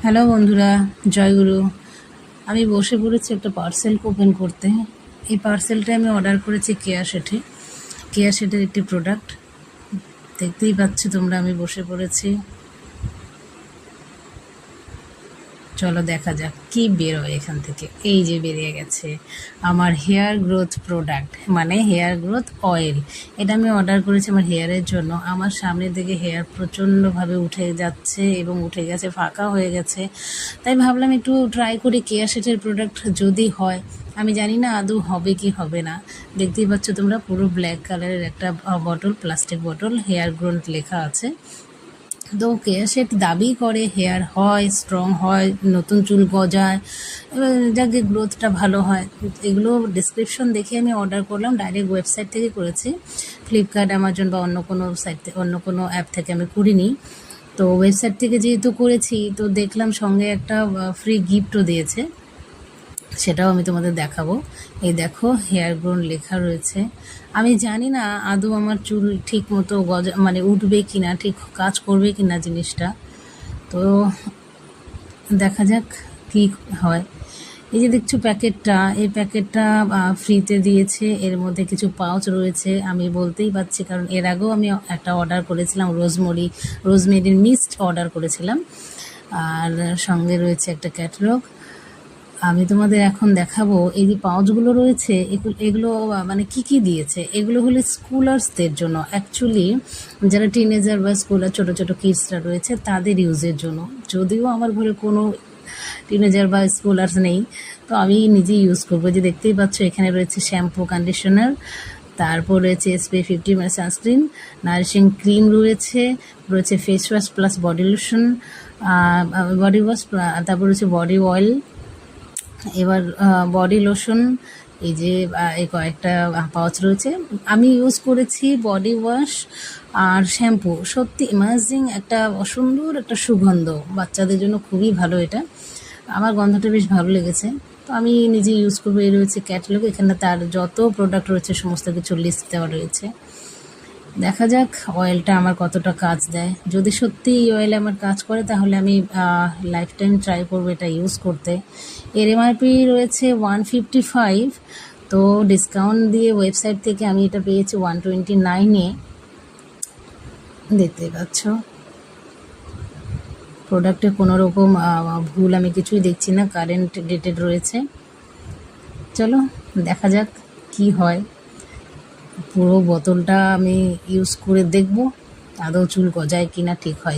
Hello বন্ধুরা, জয়গুরু। আমি বসে পড়েছি একটা পার্সেল ওপেন করতে। এই পার্সেলটা আমি অর্ডার করেছি কেয়া শেটের একটি প্রোডাক্ট। দেখতেই পাচ্ছ তোমরা, আমি বসে পড়েছি। চলো দেখা যাক কি বেরোয় এখান থেকে। এই যে বেরিয়ে গেছে আমার হেয়ার গ্রোথ প্রোডাক্ট, মানে হেয়ার গ্রোথ অয়েল। এটা আমি অর্ডার করেছি আমার হেয়ারের জন্য। আমার সামনের দিকে হেয়ার প্রচণ্ডভাবে উঠে যাচ্ছে এবং উঠে গেছে, ফাঁকা হয়ে গেছে। তাই ভাবলাম একটু ট্রাই করি কেয়া শেটের প্রোডাক্ট যদি হয়। আমি জানি না আদৌ হবে কি হবে না। দেখতেই পাচ্ছ তোমরা, পুরো ব্ল্যাক কালারের একটা bottle, plastic bottle, hair growth লেখা আছে। তো কেয়া শেট দাবি করে হেয়ার হয়, স্ট্রং হয়, নতুন চুল গজায়, যাকে গ্রোথটা ভালো হয়। এগুলো ডিসক্রিপশন দেখে আমি অর্ডার করলাম। ডাইরেক্ট ওয়েবসাইট থেকে করেছি, ফ্লিপকার্ট, অ্যামাজন বা অন্য কোনো সাইট থেকে, অন্য কোনো অ্যাপ থেকে আমি করিনি। তো ওয়েবসাইট থেকে যেহেতু করেছি, তো দেখলাম সঙ্গে একটা ফ্রি গিফটও দিয়েছে, সেটাও আমি তোমাদের দেখাবো। এই দেখো, হেয়ার গ্রোন লেখা রয়েছে। আমি জানি না আদৌ আমার চুল ঠিক মতো মানে উঠবে কি না, ঠিক কাজ করবে কি না জিনিসটা। তো দেখা যাক কি হয়। এই যে দেখছো প্যাকেটটা, এই প্যাকেটটা ফ্রিতে দিয়েছে। এর মধ্যে কিছু পাউচ রয়েছে, আমি বলতেই পারছি, কারণ এর আগেও আমি একটা অর্ডার করেছিলাম, রোজমেরির মিস্ট অর্ডার করেছিলাম। আর সঙ্গে রয়েছে একটা ক্যাটালগ। আমি তোমাদের এখন দেখাবো এই যে পাউচগুলো রয়েছে, এগুলো মানে কি দিয়েছে। এগুলো হলো স্কুলার্সদের জন্য, অ্যাকচুয়ালি যারা টিনেজার বা স্কুলার, ছোটো ছোটো কিডসরা রয়েছে তাদের ইউজের জন্য। যদিও আমার ঘরে কোনো টিনেজার বা স্কুলার্স নেই, তো আমি নিজেই ইউজ করবো। যে দেখতেই পাচ্ছ, এখানে রয়েছে শ্যাম্পু, কন্ডিশনার, তারপর রয়েছে SPF 50 মানে সানস্ক্রিন, নারিশিং ক্রিম রয়েছে face wash plus body lotion, body wash, তারপর রয়েছে বডি অয়েল, এবার বডি লোশন। এই যে এই কয়েকটা পাউচ রয়েছে। আমি ইউজ করেছি বডি ওয়াশ আর শ্যাম্পু। সত্যি অ্যামেজিং, একটা সুন্দর একটা সুগন্ধ, বাচ্চাদের জন্য খুবই ভালো এটা। আমার গন্ধটা বেশ ভালো লেগেছে, তো আমি নিজে ইউজ করবো। এই রয়েছে ক্যাটালগ, এখানে তার যত প্রোডাক্ট রয়েছে সমস্ত কিছু লিস্ট দেওয়া রয়েছে। দেখা যাক অয়েলটা আমার কতটা কাজ দেয়। যদি সত্যি এই অয়েল আমার কাজ করে, তাহলে আমি লাইফ টাইম ট্রাই করবো এটা ইউজ করতে। এর MRP রয়েছে 155, তো ডিসকাউন্ট দিয়ে ওয়েবসাইট থেকে আমি এটা পেয়েছি 129-এ। দেখতে পাচ্ছ প্রোডাক্টে কোনো রকম ভুল আমি কিছুই দেখছি না, কারেন্ট ডেটেড রয়েছে। চলো দেখা যাক কি হয়। পুরো বোতলটা আমি ইউজ করে দেখব আদৌ চুল গজায় কিনা, ঠিক হয়।